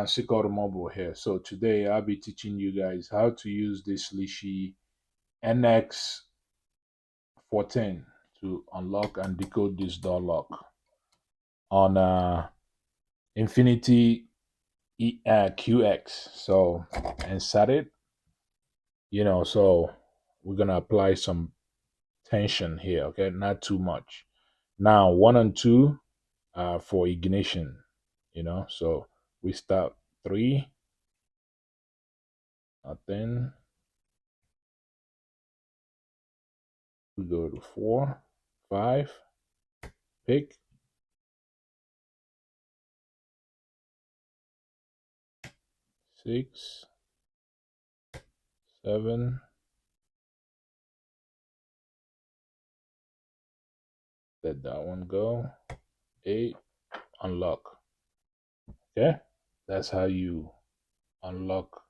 Sick Automobile here. So today I'll be teaching you guys how to use this lishi NX14 to unlock and decode this door lock on Infiniti QX. So insert it, so we're gonna apply some tension here, okay? Not too much. Now one and two for ignition, so we start three, then we go to four, five, pick, six, seven, let that one go, eight, unlock. Okay, that's how you unlock